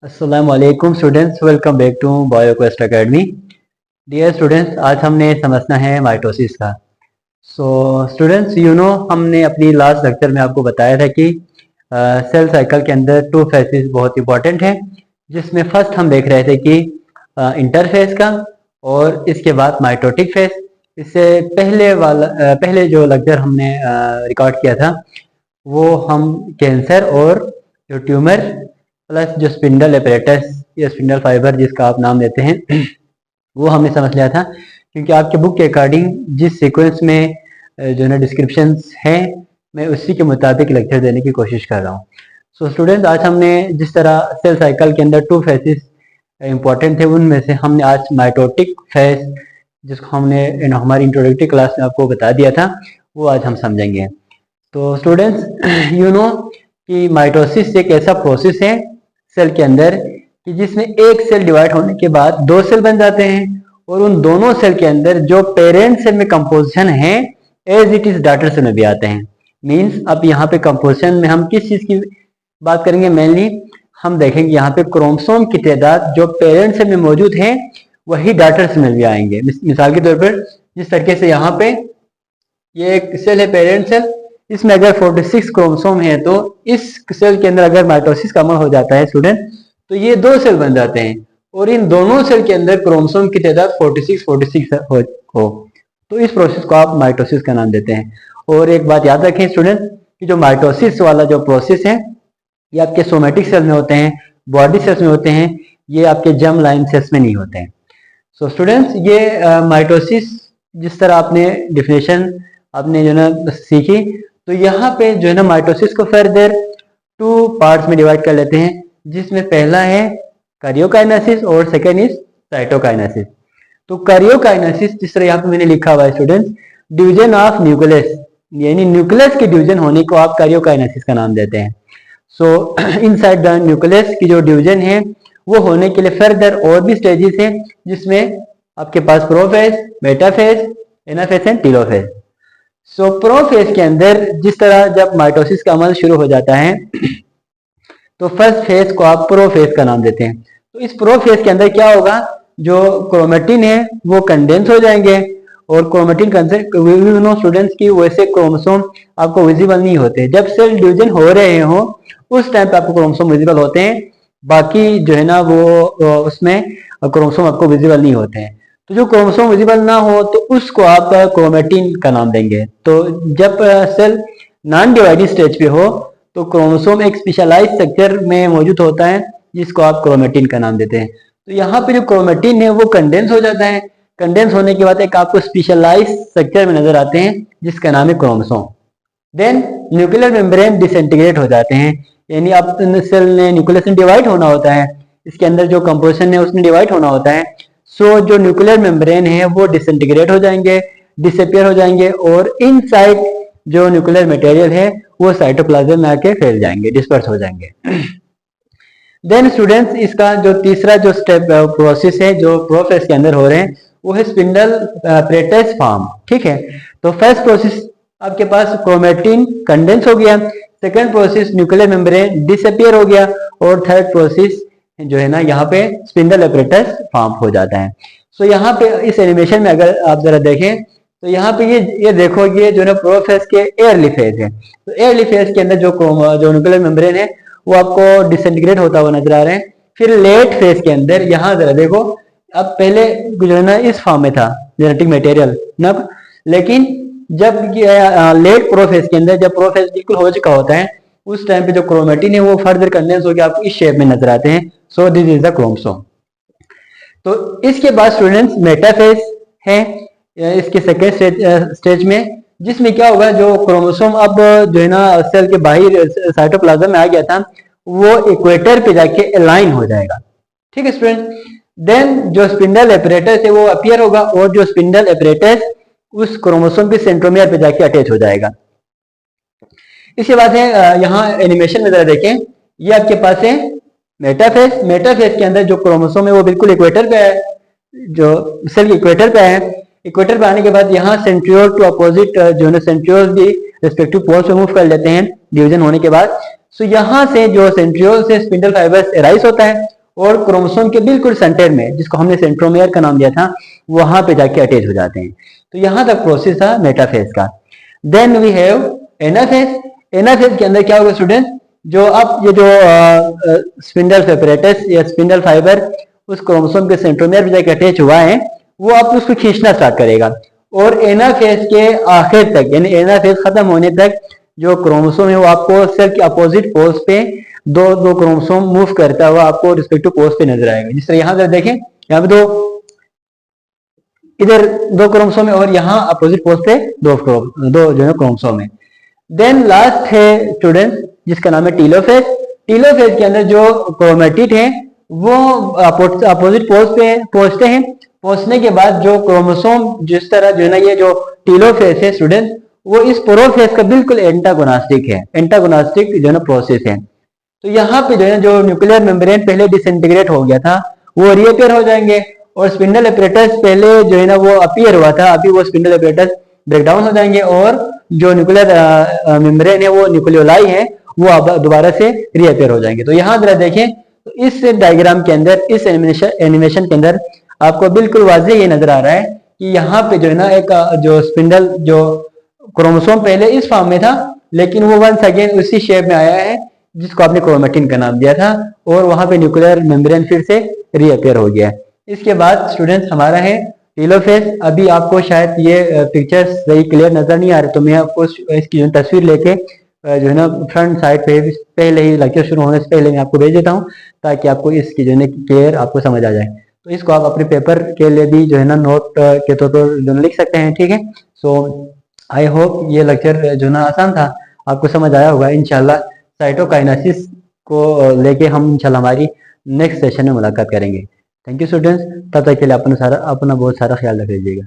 अस्सलाम वालेकुम students, welcome back to Bioquest academy. Dear students, आज हमने समझना है माइटोसिस का। स्टूडेंट्स, हमने अपनी लास्ट लेक्चर में आपको बताया था कि सेल साइकिल के अंदर टू फेजेस बहुत इंपॉर्टेंट हैं, जिसमें फर्स्ट हम देख रहे थे कि इंटरफेज का और इसके बाद माइटोटिक फेज। इससे पहले जो लेक्चर हमने रिकॉर्ड किया था वो हम कैंसर और जो ट्यूमर प्लस जो स्पिंडल एपरेटस या स्पिंडल फाइबर जिसका आप नाम देते हैं वो हमने समझ लिया था, क्योंकि आपके बुक के अकॉर्डिंग जिस सीक्वेंस में जो है डिस्क्रिप्शन हैं मैं उसी के मुताबिक लेक्चर देने की कोशिश कर रहा हूँ। स्टूडेंट्स, आज हमने जिस तरह सेल साइकिल के अंदर टू फेजेस इंपॉर्टेंट थे, उनमें से हमने आज माइटोटिक फेज जिसको हमने हमारी इंट्रोडक्टरी क्लास में आपको बता दिया था वो आज हम समझेंगे। तो स्टूडेंट्स, कि माइटोसिस एक ऐसा प्रोसेस है सेल के अंदर कि जिसमें एक सेल डिवाइड होने के बाद दो सेल बन जाते हैं और उन दोनों सेल के अंदर जो पेरेंट सेल में कंपोजिशन है as it is daughter cell में भी आते हैं। मींस अब यहाँ पे कंपोजिशन में हम किस चीज की बात करेंगे? मेनली हम देखेंगे यहाँ पे क्रोमोसोम की तादाद जो पेरेंट सेल में मौजूद है वही डॉटर सेल में भी आएंगे। मिसाल के तौर पर जिस तरीके से यहाँ पे ये एक सेल है पेरेंट सेल, इसमें अगर 46 क्रोमोसोम है तो इस सेल के अंदर अगर माइटोसिस का अमल हो जाता है स्टूडेंट, तो ये दो सेल बन जाते हैं और इन दोनों सेल के अंदर क्रोमोसोम की तादाद 46 हो तो इस प्रोसेस को आप माइटोसिस का नाम देते हैं। और एक बात याद रखें स्टूडेंट कि जो माइटोसिस वाला जो प्रोसेस है ये आपके सोमेटिक सेल में होते हैं, बॉडी सेल्स में होते हैं, ये आपके जर्म लाइन सेल्स में नहीं होते हैं। स्टूडेंट्स, ये माइटोसिस जिस तरह आपने डिफिनेशन आपने जो ना सीखी, तो यहाँ पे जो है ना माइटोसिस को फर्दर टू पार्ट्स में डिवाइड कर लेते हैं, जिसमें पहला है कैरियोकाइनेसिस और सेकेंड इज साइटोकाइनेसिस। तो कैरियोकाइनेसिस जिस तरह यहाँ पे मैंने लिखा हुआ है स्टूडेंट्स, डिवीजन ऑफ न्यूक्लियस, यानी न्यूक्लियस के डिवीजन होने को आप कैरियोकाइनेसिस का नाम देते हैं। इनसाइड द न्यूक्लियस की जो डिवीजन है वो होने के लिए फर्दर और भी स्टेजेस हैं, जिसमें आपके पास prophase, metaphase, anaphase and telophase. Prophase के अंदर जिस तरह जब माइटोसिस का अमल शुरू हो जाता है तो फर्स्ट फेज को आप प्रोफेज का नाम देते हैं। तो इस प्रोफेज के अंदर क्या होगा, जो क्रोमेटिन है वो कंडेंस हो जाएंगे और क्रोमेटिन स्टूडेंट्स की वैसे क्रोमोसोम आपको विजिबल नहीं होते। जब सेल डिवीजन हो रहे हो उस टाइम पे आपको क्रोमोसोम विजिबल होते हैं, बाकी जो है ना वो उसमें क्रोमोसोम आपको विजिबल नहीं होते हैं। तो जो क्रोमोसोम विजिबल ना हो तो उसको आप क्रोमेटिन का नाम देंगे। तो जब सेल नॉन डिवाइडिंग स्टेज पे हो तो क्रोमोसोम एक स्पेशलाइज्ड स्ट्रक्चर में मौजूद होता है जिसको आप क्रोमेटिन का नाम देते हैं। तो यहाँ पे जो क्रोमेटिन है वो कंडेंस हो जाता है, कंडेंस होने के बाद एक आपको स्पेशलाइज्ड स्ट्रक्चर में नजर आते हैं जिसका नाम है chromosome. Then nuclear membrane disintegrate हो जाते हैं, यानी अब सेल ने न्यूक्लियस में डिवाइड होना होता है, इसके अंदर जो कंपोजिशन है उसमें डिवाइड होना होता है। जो न्यूक्लियर मेम्ब्रेन है वो डिसइंटीग्रेट हो जाएंगे, डिसअपियर हो जाएंगे और इनसाइड जो न्यूक्लियर मटेरियल है वो साइटोप्लाज्म में आके फैल जाएंगे, डिस्पर्स हो जाएंगे। देन स्टूडेंट्स, इसका जो तीसरा जो स्टेप प्रोसेस है जो प्रोफेज के अंदर हो रहे हैं वो है स्पिंडल एपरेटस फॉर्म। ठीक है, तो फर्स्ट प्रोसेस आपके पास क्रोमेटिन कंडेंस हो गया, second process nuclear membrane disappear हो गया और थर्ड प्रोसेस जो है ना यहाँ पे स्पिंडल एपरेटस फॉर्म हो जाता है। यहाँ पे इस एनिमेशन में अगर आप जरा देखें तो यहाँ पे ये देखो, ये जो है प्रोफेज के एयरली फेज है। तो एयरली फेज के अंदर जो न्यूक्लियर मेम्ब्रेन है वो आपको डिसइंटीग्रेट होता हुआ नजर आ रहे हैं। फिर लेट फेज के अंदर यहाँ जरा देखो, अब पहले जो है ना इस फॉर्म में था जेनेटिक मटेरियल ना, लेकिन जब लेट प्रोफेज के अंदर जब प्रोफेज बिल्कुल हो चुका होता है उस टाइम पे जो क्रोमेटिन है वो फर्दर कंडेंस होकर आपको इस शेप में नजर आते हैं। So this is the chromosome. तो इसके बाद स्टूडेंट्स मेटाफेज है इसके सेकेंड स्टेज में, जिसमें क्या होगा, जो क्रोमोसोम अब जो है ना सेल के बाहर साइटोप्लाज्म में आ गया था वो इक्वेटर पे जाके अलाइन हो जाएगा। ठीक है स्टूडेंट, देन जो स्पिंडल एपरेटस है वो अपीयर होगा और जो स्पिंडल एपरेटस उस क्रोमोसोम के सेंट्रोमियर पे जाके अटैच हो जाएगा। इसके बाद है यहाँ एनिमेशन में जरा देखें, ये आपके पास है मेटाफेज। मेटाफेज के अंदर जो क्रोमोसोम है वो बिल्कुल इक्वेटर पे है, जो सेल के इक्वेटर पे है। इक्वेटर पे आने के बाद यहाँ सेंट्रियोल टू अपोजिट जो है सेंट्रियोल भी रिस्पेक्टिव पोल्स पे मूव कर लेते हैं डिवीजन होने के बाद। यहाँ से जो सेंट्रियोल से स्पिंडल फाइबर्स एराइज होता है और क्रोमोसोम के बिल्कुल सेंटर में, जिसको हमने सेंट्रोमियर का नाम दिया था, वहां पे जाके अटैच हो जाते हैं। तो यहां तक प्रोसेस था मेटाफेज का। Then we have anaphase. Anaphase के अंदर क्या होगा स्टूडेंट, जो अब ये जो स्पिंडल एपरेटस या स्पिंडल फाइबर उस क्रोमोसोम के सेंट्रोमियर पे जाके अटैच हुआ है, वो अब उसको खींचना स्टार्ट करेगा। और एनाफेज के आखिर तक, यानी एनाफेज खत्म होने तक, जो क्रोमोसोम है वो आपको सेल के अपोजिट पोल्स पे दो दो क्रोमोसोम मूव करता हुआ आपको रिस्पेक्टिव पोल्स पे नजर आएगा। जिस तरह यहाँ देखें, यहाँ पे इधर दो क्रोमोसोम है और यहाँ अपोजिट पोल्स पे दो जो है क्रोमोसोम है। देन लास्ट है स्टूडेंट जिसका नाम है टीलोफेज। टीलोफेज के अंदर जो क्रोमेटिड है वो अपोजिट पोल्स पे पहुंचते हैं। पहुंचने के बाद जो क्रोमोसोम जिस तरह जो है ना, ये जो टीलोफेज है स्टूडेंट, वो इस प्रोफेज का बिल्कुल एंटागोनास्टिक है। एंटागोनास्टिक जो है ना प्रोसेस है। तो यहाँ पे जो है जो न्यूक्लियर मेम्ब्रेन पहले डिसइंटीग्रेट हो गया था वो रीअपियर हो जाएंगे, और स्पिंडल एपरेटस पहले जो है ना वो अपीयर हुआ था, अभी वो स्पिंडल एपरेटस ब्रेकडाउन हो जाएंगे, और जो न्यूक्लियर मेम्ब्रेन है वो न्यूक्लियोलाई है वो अब दोबारा से रीअपियर हो जाएंगे। तो यहाँ जरा देखें, तो इस डायग्राम के अंदर, इस एनिमेशन के अंदर आपको बिल्कुल वाज़ेह ये नजर आ रहा है कि यहाँ पे जो है ना एक जो स्पिंडल जो क्रोमोसोम पहले इस फॉर्म में था, लेकिन वो वंस अगेन उसी शेप में आया है जिसको आपने क्रोमेटिन का नाम दिया था, और वहां पे न्यूक्लियर मेम्ब्रेन फिर से रीअपियर हो गया है। इसके बाद स्टूडेंट्स हमारा है टीलोफेज। अभी आपको शायद ये पिक्चर्स सही क्लियर नजर नहीं आ रहे, तो मैं आपको इसकी जो तस्वीर लेके जो है ना फ्रंट साइड पे पहले ही लेक्चर शुरू होने से पहले मैं आपको भेज देता हूँ, ताकि आपको इसकी जो है क्लियर आपको समझ आ जाए। तो इसको आप अपने पेपर के लिए भी जो है ना नोट के तौर पर लिख सकते हैं, ठीक है। सो आई होप ये लेक्चर जो ना आसान था, आपको समझ आया होगा। इंशाल्लाह साइटोकाइनेसिस को लेके हम इंशाल्लाह हमारी नेक्स्ट सेशन में मुलाकात करेंगे। थैंक यू स्टूडेंट्स, तब तक के लिए अपना बहुत सारा ख्याल रख लीजिएगा।